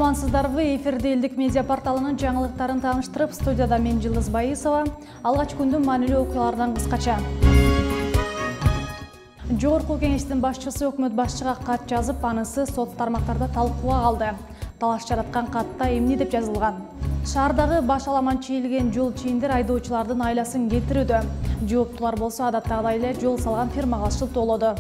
Амансыздарбы, эфирде элдик медиа порталынын жаңылыктарын тааныштырып, студияда мен Жылдыз Байысова. Алгач күндүн маанилүү окуялардан кыскача. Жогорку кеңештин башчысы өкмөт башчыга кат жазып, анысы сот тармактарда талкууга калды. Талаш жараткан катта эмне деп жазылган? Шаардагы баш аламан чийилген жол чийиндер айдоочулардын айласын кетирүүдө. Жооптулар болсо адаттагыдай эле жол салган фирмага шылтоолоду.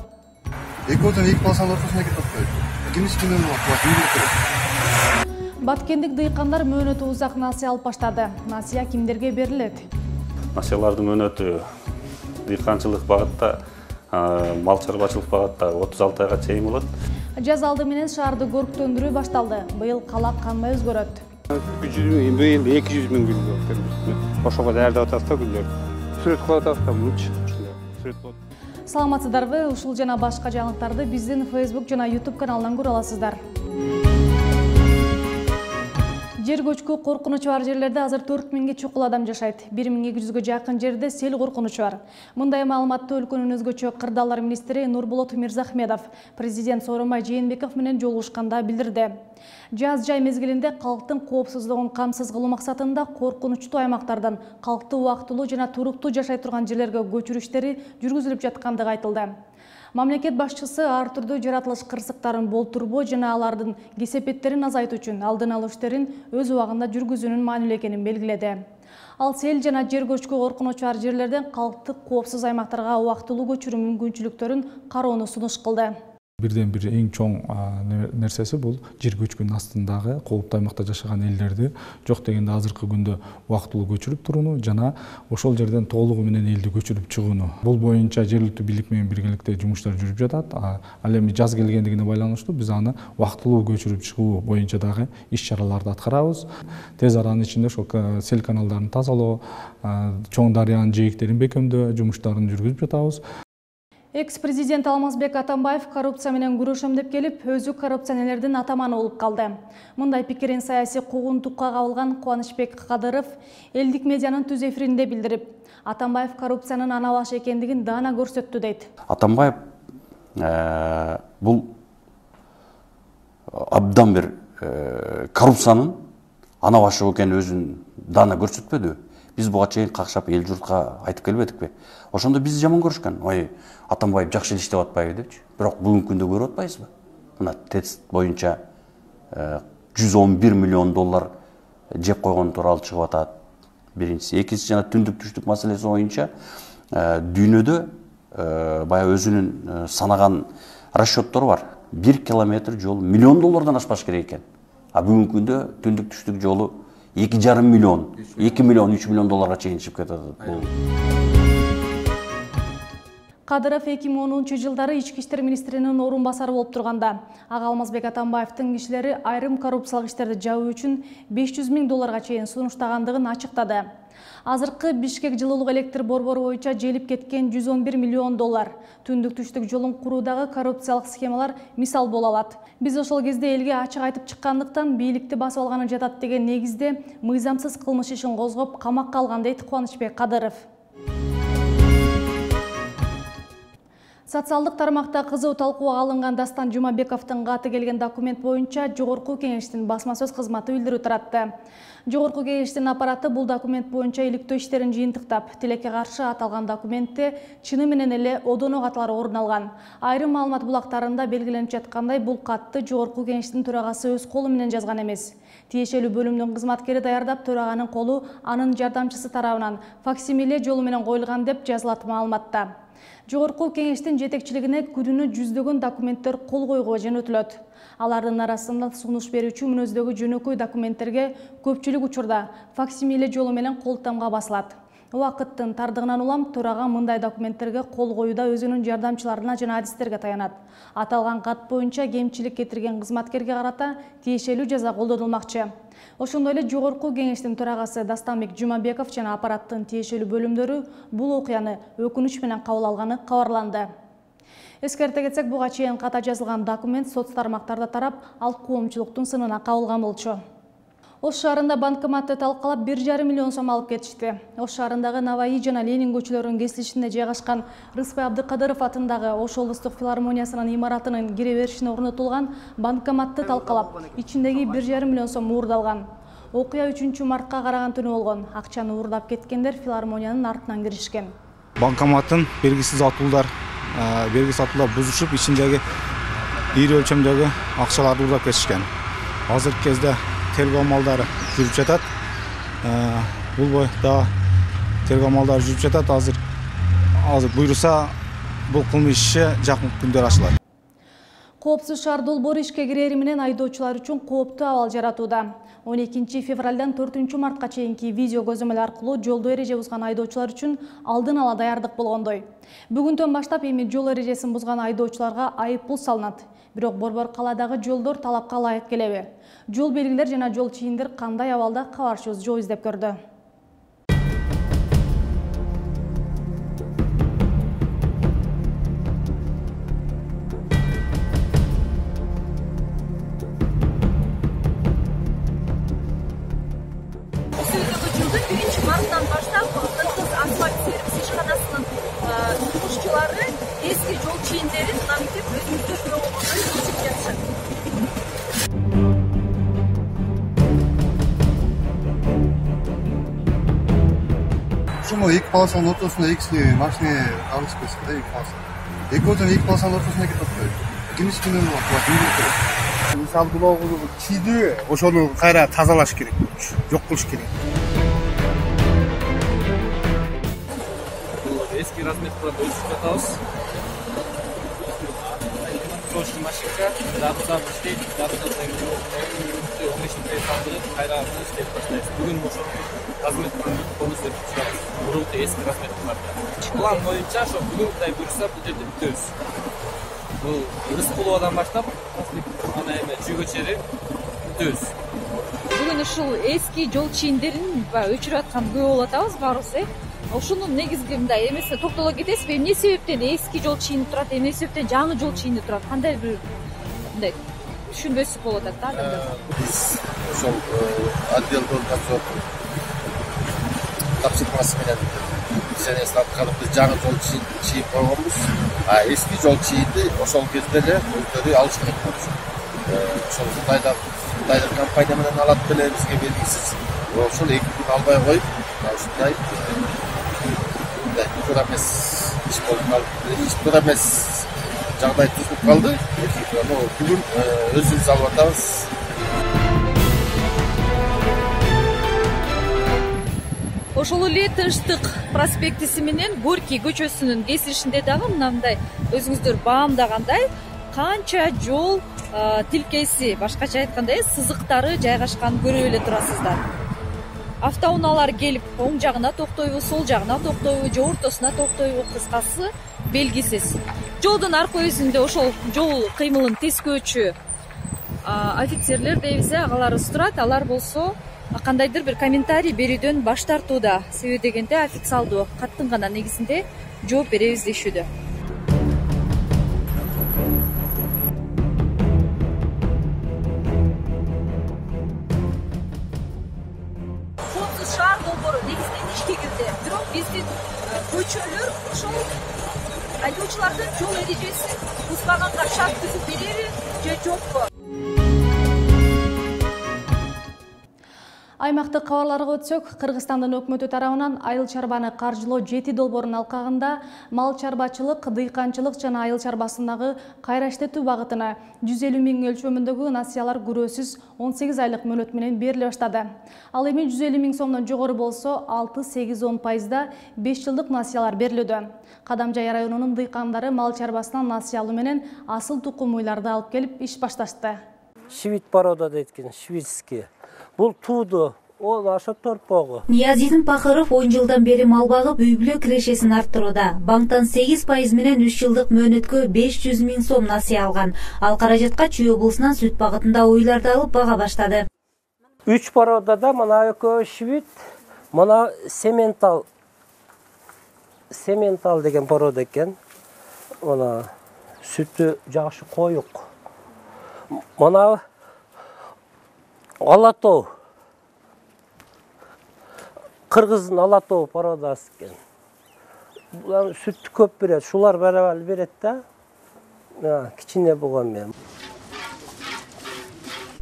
Баткендик дыйкандар мөөнөтү узак насыя алып баштады. Насыя кимдерге берилет? Насыялардын мөөнөтү дыйканчылык багытта, мал чарбачылык багытта 36 айга чейин болот. Жаз алды менен шаарды көрктөндүрүү башталды. Быйыл кала кандай өзгөрөт? Быйыл 200 миң гүл көрөт. Ошого даярдап атат да гүлдөр. Сүрөт кылып атат да мынча. Сүрөт болот. Саламатсыздарбы? Ушул жана башка жаңылыктарды биздин Facebook жана YouTube каналынан көрө аласыздар. Жер көчкү коркунучу бар жерлерде азыр 4000 чукул адам жашайт. 1200 жакын жерде сел коркунучу бар. Мындай маалыматты өлкөнүн өзгөчө кырдаалдар министри Нурболот Мирзахмедов президент Сооронбай Жээнбеков менен жолугушканда билдирди. Жаз жай мезгилинде калктын коопсуздугун камсыз кылуу максатында коркунучтуу аймактардан калкты убактылуу жана туруктуу жашай турган жерлерге көчүрүү иштери жүргүзүлүп жаткандыгы айтылды. Мамлекет башчысы ар түрдүү жаратылыш кырсыктарын болтурбоо жана алардын кесепеттерин азайтуу үчүн алдын алуу иштерин өз убагында жүргүзүүнүн маанилүү экенин белгиледи. Ал сел жана жер көчкү коркунучу бар жерлерден калкты коопсуз аймактарга убактылуу көчүрүү мүмкүнчүлүктөрүн кароону сунуш кылды. Бирден бир эң чоң нерсеси бул жер көчкүнүн астындагы кооптуу аймакта жашаган элдерди жок дегенде азыркы күндө убактылуу көчүрүп турууну жана ошол жерден толугу менен элди көчүрүп чыгууну. Бул боюнча жергиликтүү бийлик менен биргеликте жумуштар жүрүп жатат. Ал эми жаз келгендигине байланыштуу биз аны убактылуу көчүрүп чыгуу боюнча дагы иш-чараларды аткарабыз. Тез аранын ичинде ошол сел каналдарын тазалоо, чоң дарыянын жээктерин бекемдөө жумуштарын жүргүзүп жатабыз. Экс-президент Алмазбек Атамбаев коррупция менен күрөшөм деп келип, өзү коррупционерлердин атаманы болуп калды. Мындай пикирин саясий куугунтукка кабылган Кубанычбек Кадыров элдик медианын түз эфиринде билдирип, Атамбаев коррупциянын ана башы экендигин даана көрсөттү дейт. Атамбаев бул абдан бир коррупциянын ана башы экенин өзүн даана көрсөтпөдү. Биз буга чейин какшап эл журтка айтып келбедикпи? Ошондо биз жаман көрүшкөн. Ой, Атамбаев жакшы эл иштеп атпайбы депчи. Бирок бүгүнкү күндө көрүп атпайсызбы? Мына тест боюнча 111 миллион доллар жеп койгон тууралуу чыгып атат. Биринчиси, экинчиси жана түндүк түштүк маселеси боюнча дүйнөдө баягы өзүнүн санаган расчеттору бар. 1 километр жол миллион доллардан ашпаш керек экен. А бүгүнкү күндө түндүк түштүк жолу 2,5 миллион, 2 миллион, 3 миллион долларга чейин чыгып кетет. Кадыров 2010 жылдары ички иштер министринин орун басары болуп турганда, ага Алмазбек Атамбаевдин кишилери айрым коррупциялык иштерди жабуу үчүн 500 миң долларга чейин сунуштагандыгын ачыктады. Азыркы Бишкек жылуулук электр борбору боюнча желип кеткен 111 миллион доллар түндүк түштүк жолун куруудагы коррупциялык схемалар мисал боло алат. Биз ошол кезде элге ачык айтып чыккандыктан бийликти басып алганы жатат деген негизде мыйзамсыз кылмыш ишин козгоп камакка алган дейт Кубанычбек Кадыров. Социалдык тармакта кызуу талкууга алынган Дастан Жумабековдун каты келген документ боюнча Жогорку кеңештин басма сөз кызматы билдирүү таратты. Жогорку кеңештин аппараты бул документ боюнча иликтөө иштерин жыйынтыктап, тилекке каршы аталган документте чыны менен эле одоно каталар орун алган. Айрым маалымат булактарында белгиленип жаткандай, бул катты Жогорку кеңештин төрагасы өз колу менен жазган эмес. Тиешелүү бөлүмдүн кызматкери даярдап, төраганын колу анын жардамчысы тарабынан факсимиле жолу менен коюлган деп жазылат маалыматта. Жогорку кеңештин жетекчилигине күнүнө жүздөгөн документтер кол койгого жөнөтүлөт. Алардын арасында сунуш берүүчү мүнөздөгү жөнөкөй документтерге көпчүлүк учурда факсимиле жолу менен колтамга басылат. Убакыттын тардыгынан улам төрага мындай документтерге кол коюуда өзүнүн жардамчыларына жана адистерге таянат. Аталган кат боюнча кемчилик кетирген кызматкерге карата тиешелүү жаза колдонулмакчы. Ошондой эле Жогорку кеңештин төрагасы Дастанбек Жумабеков жана аппараттын тиешелүү бөлүмдөрү бул окуяны өкүнүч менен кабыл алганы кабарланды. Эскерте кетсек, буга чейин ката жазылган документ соц тармактарда тарап, ал коомчулуктун сынына кабылган болчу. Ош шаарында банкоматты талкалап 1,5 миллион сом алып кетишти. Ош шаарындагы Наваи жана Ленин көчөлөрүнүн кесилишинде жайгашкан Рыспай Абдыкадыров атындагы Ош облустук филармониясынын имаратынын кире беришине орнотулган банкоматты талкалап, ичиндеги 1,5 миллион сом уурдалган. Окуя 3-мартка караган түнү болгон. Акчаны уурдап кеткендер филармониянын артынан киришкен. Банкоматтын белгисиз атуулдар бузушуп, ичиндеги ири өлчөмдөгү акчаларды уурдап кетишкен. Азыркы кезде тергөө амалдары жүрүп жатат. Бул бойдо тергөө амалдары жүрүп жатат. Азыр буйруса бул кылмыш иши жакын күндөр ачылат. Коопсуз шаар долбоору ишке кирери менен айдоочулар үчүн кооптуу абал жаратууда. 12 февралдан 4 мартка чейинки видео көзөмөл аркылуу жолдо эреже бузган айдоочулар үчүн алдын ала даярдык болгондой. Бүгүндөн баштап эми жол эрежесин бузган айдоочуларга айыппул салынат. Бирок борбор калаадагы жолдор талапка ылайык келеби? Жол белгилер жана жол чийиндер кандай абалда, кабарчыбыз жол издеп көрдү. Мартtan başlap Kırgız asfalt servis işxanasının жұмысшылары eski жол чийиндерин намитип өзүмүздө бирок өтүп жатышат. Ушул эки полосанын ортосунда экисине машина алышпайсың да, эки полоса. Эки полосанын ортосуна кетип атпайбы? Кимис күнү болот? Мисалы булогу чийди, ошону кайра тазалаш керек, жок кылыш керек. Eski razmetkalarda ölçüp жатабыз. Срочный машинка, жабылсам иштейт, жабылсам 15 минут калтырып, кайра иштеп баштайбыз. Бүгүн ошо разметканы полностью чыгарабыз. Мурунку эски разметкаларды. План боюнча ошо бүгүнкүдай буюрса бул жерде бүтөбүз. Бул Рыскуловадан баштап, ана эме Жүйгө чейин бүтөбүз. Бүгүн ушул эски жол чийиндерин өчүрүп аткан күбө болуп атабыз баарыбыз. Ошонун негизги мындай эмесине токтоло кетесизби? Эмне себептен эски жол чийини турат, эмне себептен жаңы жол чийини турат? Кандай бир мындай түшүнбөсүз болуп атат да адамдар. Биз ошол отделдон тапшырмасы менен бизенесин аткарып биз жаңы жол чийип койгонбуз. А эски жол чийинди ошол кезде эле өздөрү алышкан болчу. Ошол Кытайдын компания менен алат деле бизге белгисиз. Ошол 2 күн албай коюп, ушундай туура эмес иш болуп калды. Туура эмес жагдай түзүлүп калды. Бүгүн өзүбүз алып атабыз. Ошол эле Тынчтык проспектиси менен Горький көчөсүнүн кесилишинде дагы мындай өзүңүздөр баамдагандай канча жол тилкеси, башкача айтканда сызыктары жайгашкан көрүп эле турасыздар. Автоунаалар келип оң жагына токтойбу, сол жагына токтойбу, же ортосуна токтойбу, кыскасы белгисиз. Жолдун арка өзүндө ошол жол кыймылын тескөөчү офицерлер дейбиз, агаларыбыз турат. Алар болсо кандайдыр бир комментарий берүүдөн баш тартууда. Себеби дегенде официалдуу каттын гана негизинде жооп беребиз дешүүдө. Шаар долбоору негизинен ишке кирди. Бирок биздин көчөлөр ошол айдоочулардын жол эрежесин бузбаганга шарт түзүп береби же жокпу? Аймактык кабарларга өтсөк, Кыргызстандын өкмөтү тарабынан айыл чарбаны каржылоо 7 долбоорунун алкагында мал чарбачылык, дыйканчылык жана айыл чарбасындагы кайра иштетүү багытына 150 миң өлчөмүндөгү насыялар күрөөсүз 18 айлык мөөнөт менен бериле баштады. Ал эми 150 миң сомдон жогору болсо 6-8-10% 5 жылдык насыялар берилүүдө. Кадамжай районунун дыйкандары мал чарбасынан насыя алуу менен асыл тукум уйларды алып келип иш башташты. Швид порода дейт, шведский. Бул тууду, ол ошо торпогу. Ниязидин Пахыров 10 жылдан бери мал багып үй-бүлө кирешесин арттырууда. Банктан 8% менен 3 жылдык мөөнөткө 500 миң сом насыя алган. Ал каражатка Чүй облусунан сүт багытында уйларды алып бага баштады. 3 породада мына экөө швид, мына сементал деген порода экен. Мына сүтү жакшы коюк. Мына Алатау Кыргыздын ала тоо породасы экен. Булар сүттү көп берет. Шулар бәрабар берет да. Кичине болгон мен.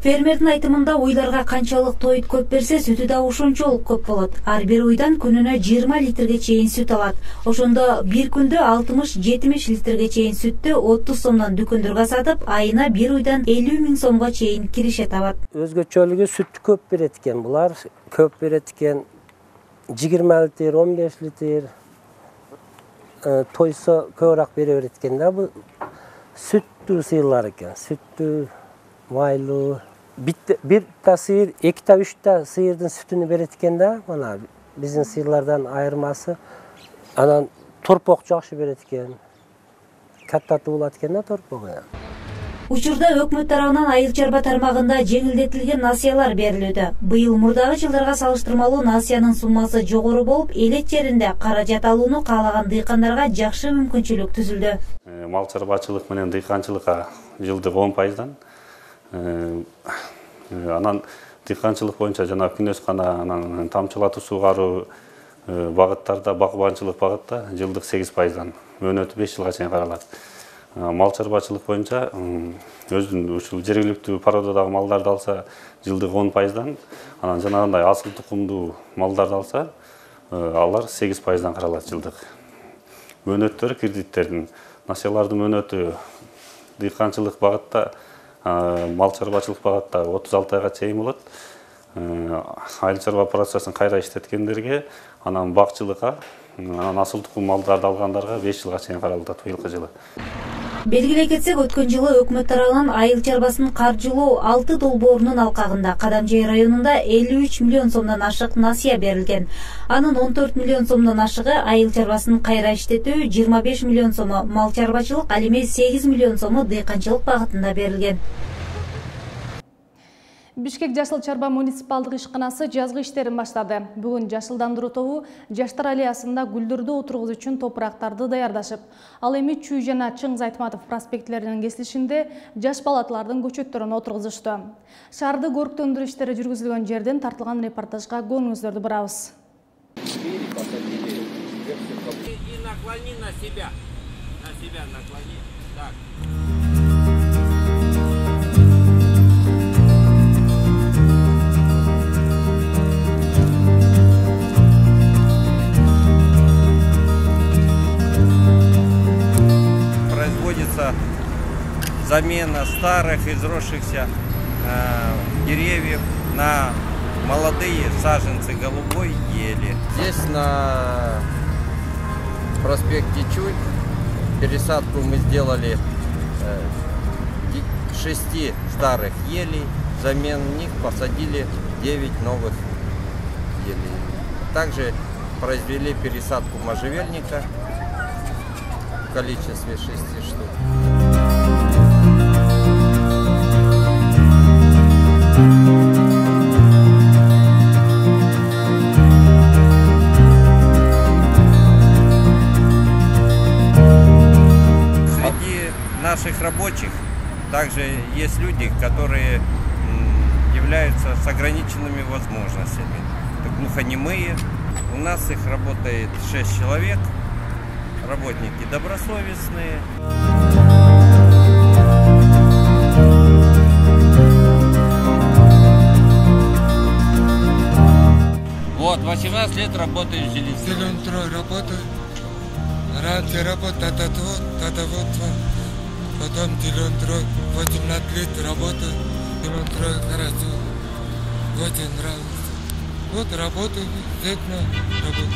Фермердин айтымында уйларга канчалык тойут көп берсе, сүтү да ошончолук көп болот. Ар бир уйдан күнүнө 20 литрге чейин сүт алат. Ошондо бир күндө 60-70 литрге чейин сүттү 30 сомдон дүкөндөргө сатып, айына бир уйдан 50 000 сомго чейин киреше табат. Өзгөчөлүгү сүт көп берет экен. Булар көп берет экен. 20 литр, 15 литр. Тойсо көбүрөөк бере берет экен да. Бул сүттүү сыйлар экен. Сүттүү, майлуу. Bir ta sıyır, iki ta üç ta sıyırdın sütünü beretken de bana bizim sıyırlardan ayırması anan torpok жақсы beretken kattаты bulatken de torpok ya. Учурда өкмөт тарабынан айыл чарба тармагында жеңилдетилген насыялар берилүүдө. Быйыл мурдагы жылдарга салыштырмалуу насыянын суммасы жогору болуп, элет жеринде каражат алууну каалаган дыйкандарга жакшы мүмкүнчүлүк түзүлдү. Мал чарбачылык менен дыйканчылыкка жылдык 10%дан анан дыйканчылык боюнча жана күнөс гана анан тамчылатуу суугаруу багыттарда бакыбанчылык багытта жылдык 8%дан мөөнөтү 5 жылга чейин каралат. Мал чарбачылык боюнча өзүнүн ушул жергиликтүү породадагы малдарды алса жылдык 10%дан, анан жанагындай асыл тукумдуу малдарды алса алар 8%дан каралат жылдык. Мөөнөттөрү кредиттердин, насыялардын мөөнөтү дыйканчылык багытта мал чарбачылык багытта 36 айга чейин болот. Айыл чарба процессин кайра иштеткендерге, анан бакчылыкка, анан асыл тукум малдарды алгандарга 5 жылга чейин каралат быйылкы жылы. Белгилей кетсек, өткөн жылы өкмөт тарабынан айыл чарбасын каржылоо 6 долбоорунун алкагында Кадамжай районунда 53 миллион сомдон ашык насыя берилген. Анын 14 миллион сомдон ашыгы айыл чарбасын кайра иштетүү, 25 миллион сому мал чарбачылык, ал эми 8 миллион сому дыйканчылык багытында берилген. Бишкек Жашыл Чарба муниципалдык ишканасы жазгы иштерин баштады. Бүгүн жашылдандыруу тобу жаштар аллеясында гүлдөрдү отургузуу үчүн топурактарды даярдашып, ал эми Чүй жана Чыңгыз Айтматов проспектилеринин кесилишинде жаш палаталардын көчөттөрүн отургузушту. Шаарды көрктөндүрүү иштери жүргүзүлгөн жерден тартылган репортажга көңүлүңүздөрдү бурабыз. Замена старых изросшихся деревьев на молодые саженцы голубой ели. Здесь на проспекте Чуй пересадку мы сделали 6 старых елей, взамен них посадили 9 новых елей. Также произвели пересадку можжевельника в количестве 6 штук. Наших рабочих также есть люди, которые являются с ограниченными возможностями. Это глухонемые. У нас их работает 6 человек, работники добросовестные. Вот, 18 лет работаю в жилище. Зелентрой работаю. Раньше работал татоводство. Потом Зелентрой 18 лет работаю. Зелентрой хорошо. Очень нравится. Вот работаю, действительно работаю.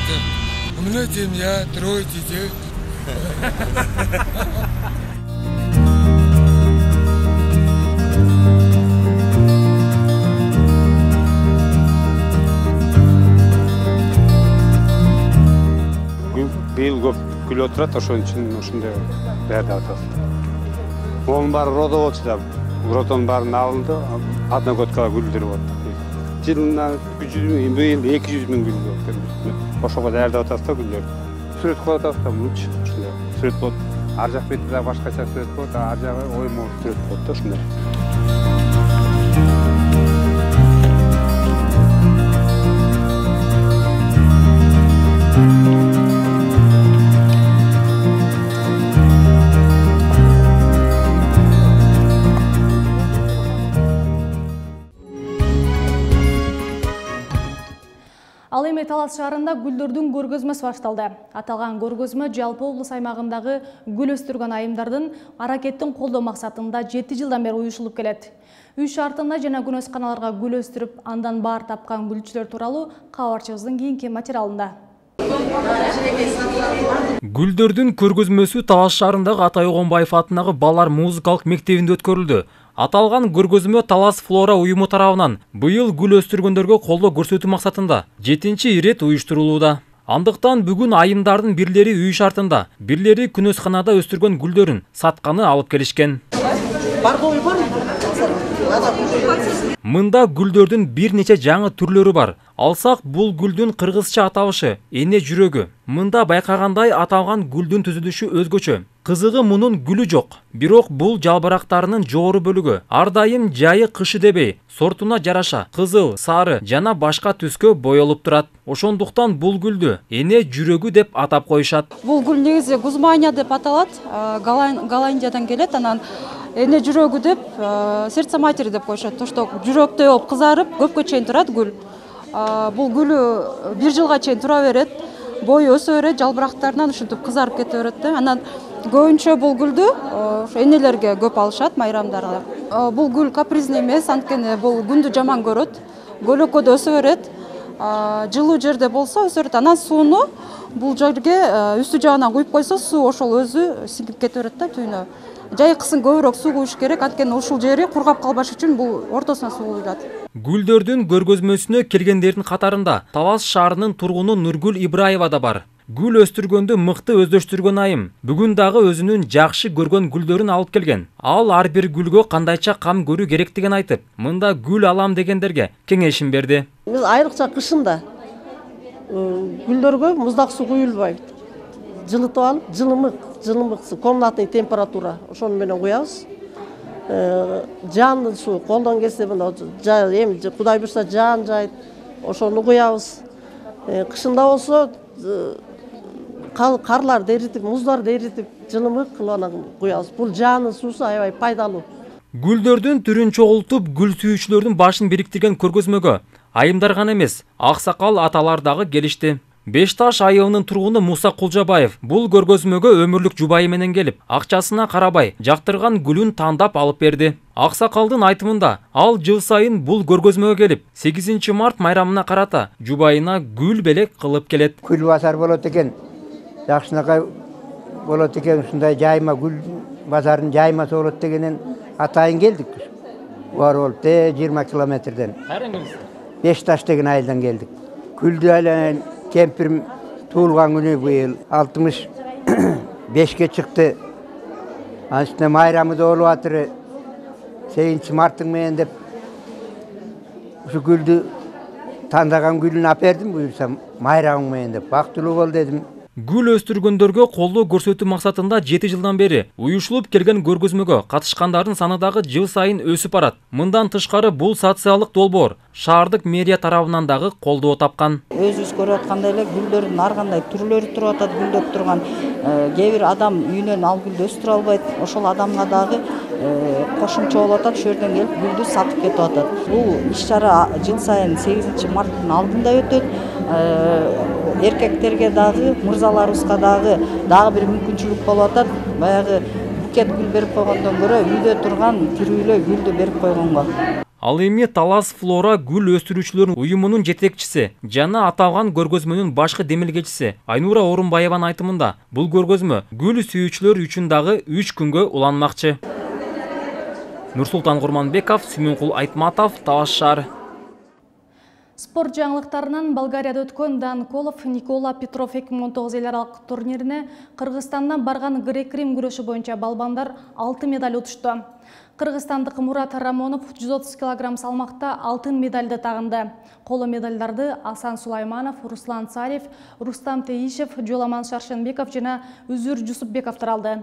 Да. У меня семья, 3 детей. Быйыл көп күлүп отурат, ошон үчүн ушундай даярдап атабыз. Онун баары родоводчу да, родонун баарын алынды, одногодкага гүлдөрүп атат. Жылына 300 000, быйыл 200 000 гүл болот. Ошого даярдап атабыз да гүлдөрдү. Сүрөт коюп атабыз да, мынча ушундай. Сүрөт болот. Ар жак бетинде башкача сүрөт болот, ар жагы оймо сүрөт болот да ушундай. Ал эми Талас шаарында гүлдөрдүн көргөзмөсү башталды. Аталган көргөзмө жалпы облус аймагындагы гүл өстүргөн айымдардын аракеттин колдоо максатында 7 жылдан бери уюшулуп келет. Үй шартында жана күнөсканаларга гүл өстүрүп, андан баар тапкан гүлчүлөр тууралуу кабарчыбыздын кийинки материалында. Гүлдөрдүн көргөзмөсү Талас шаарындагы Атай Огонбаев атындагы балдар музыкалык мектебинде өткөрүлдү. Аталган көргөзмө Талас Флора уюму тарабынан быйыл гүл өстүргөндөргө колдоо көрсөтүү максатында 7-чи ирет уюштурулууда. Андыктан бүгүн айымдардын бирлери үй шартында, бирлери күнөсканада өстүргөн гүлдөрүн сатканы алып келишкен. Мында гүлдөрдүн бир нече жаңы түрлөрү бар. Алсак, бул гүлдүн кыргызча аталышы эне жүрөгү. Мында байкагандай аталган гүлдүн түзүлүшү өзгөчө. Кызыгы мунун гүлү жок. Бирок бул жалбырактарынын жогору бөлүгү ар дайым жайы кышы дебей, сортуна жараша кызыл, сары жана башка түскө боелуп турат. Ошондуктан бул гүлдү эне жүрөгү деп атап коюшат. Бул гүл негизи гузмания деп аталат. Голландиядан келет, анан эне жүрөгү деп, сердце матери деп коюшат. Ошто жүрөктөй болуп кызарып, көпкө чейин турат гүл. Бул гүлү 1 жылга чейин тура берет. Бою өсө берет, жалбырактарынан ушинтип кызарып кете берет да. Анан көбүнчө бул гүлдү энелерге көп алышат, майрамдарга. Бул гүл капризный эмес, анткени бул күндү жаман көрөт. Көлөкөдө өсө берет. Жылуу жерде болсо өсө берет. Анан сууну бул жерге үстү жагынан куюп койсо, суу ошол өзү сиңип кете берет да түйүнө. Жайкысын көбүрөөк суу куюш керек, анткени ушул жери кургап калбаш үчүн бул ортосуна суу куюлат. Гүлдөрдүн көргөзмөсүнө келгендердин катарында Талас шаарынын тургуну Нургүл Ибраева да бар. Гүл өстүргөндү мыкты өздөштүргөн айым бүгүн дагы өзүнүн жакшы көргөн гүлдөрүн алып келген. Ал ар бир гүлгө кандайча кам көрүү керектигин айтып, мында гүл алам дегендерге кеңешин берди. Биз айрыкча кышында гүлдөргө муздак суу куюлбайт. Жылытып алып, жылымык комнатный температура ошону менен куябыз. Жанды суу колдон келсе эми Кудай буйрса жаан жайт, ошону куябыз. Кышында болсо карларды эритип, муздарды эритип, жылымык кылып анан куябыз. Бул жаанын суусу аябай пайдалуу. Гүлдөрдүн түрүн чогултуп, гүл сүйүүчүлөрдүн башын бириктирген көргөзмөгө айымдар гана эмес, аксакал аталар дагы келишти. Бешташ айылынын тургуну Муса Кулжабаев бул көргөзмөгө өмүрлүк жубайы менен келип, акчасына карабай, жактырган гүлүн тандап алып берди. Аксакалдын айтымында, ал жыл сайын бул көргөзмөгө келип, 8 март майрамына карата жубайына гүл белек кылып келет. Гүл базар болот экен. Жакшынакай болот экен, ушундай жайма гүл базарын жаймасы болот дегенен атайын келдик. Бар болуп 20 километрден. Кайдан келдиңиз? Бешташ деген айылдан келдик. Гүлдү айланайын кемпирим туулган күнү быйыл 65ке чыкты. Анысына майрамы да болуп атыры 8 марттың менен деп ушу гүлдү тандаган гүлүн алып бердим, буюрса майрамың менен деп бактылуу бол дедим. Гүл өстүргөндөргө колдоо көрсөтүү максатында 7 жылдан бери уюшулуп келген көргөзмөгө катышкандардын саны дагы жыл сайын өсүп барат. Мындан тышкары бул социалдык долбоор шаардык мэрия тарабынан дагы колдоо тапкан. Өзүбүз көрүп аткандай эле гүлдөрдүн ар кандай түрлөрү туруп атат, гүлдөп турган. Кээ бир адам үйүнөн ал гүлдү өстүрө албайт. Ошол адамга дагы кошумча болуп атат, ошол жерден келип гүлдү сатып кетип атат. Бул иш-чара жыл сайын 8 марттын алдында өтөт. Эркектерге дагы, мырзаларыбызга дагы бир мүмкүнчүлүк болуп атат. Баягы букет гүл берип койгондон көрө үйдө турган тирүүлөй гүлдү берип койгонго. Ал эми Талас Флора гүл өстүрүүчүлөрүн уюмунун жетекчиси жана аталган көргөзмөнүн башкы демилгечиси Айнура Орунбаеванын айтымында, бул көргөзмө гүл сүйүүчүлөр үчүн дагы 3 күнгө уланмакчы. Нурсултан Курманбеков, Сүймөнкул Айтматов, Талас шаары. Спорт жаңылыктарынан Болгарияда өткөн Данколов Никола Петров 2019 эл аралык турнирине Кыргызстандан барган грек-рим күрөшү боюнча балбандар 6 медаль утушту. Кыргызстандык Мурат Рамонов 130 кг салмакта алтын медальды тагынды. Коло медальдарды Асан Сулайманов, Руслан Царев, Рустам Теишев, Жоламан Шаршенбеков жана Үзүр Жусупбековдор алды.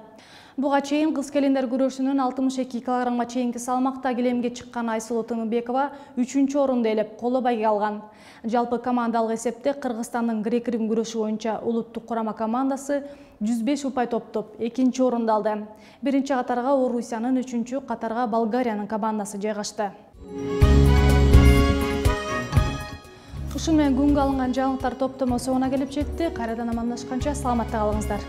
Буга чейин кыз келиндер күрөшүнүн 62 кг чейинки салмакта келемге чыккан Айсулуу Тыңыбекова 3-орунду ээлеп, коло байга алган. Жалпы командалык эсепте Кыргызстандын грек-рим күрөшү боюнча улуттук курама командасы 105 упай топтоп 2-орунду алды. 1-катарга Орусиянын, 3-катарга Болгариянын командасы жайгашты. Ушун менен күнгө алынган жаңылыктар топтому соңуна келип жетти. Кайрадан амандашканча саламатта калыңыздар.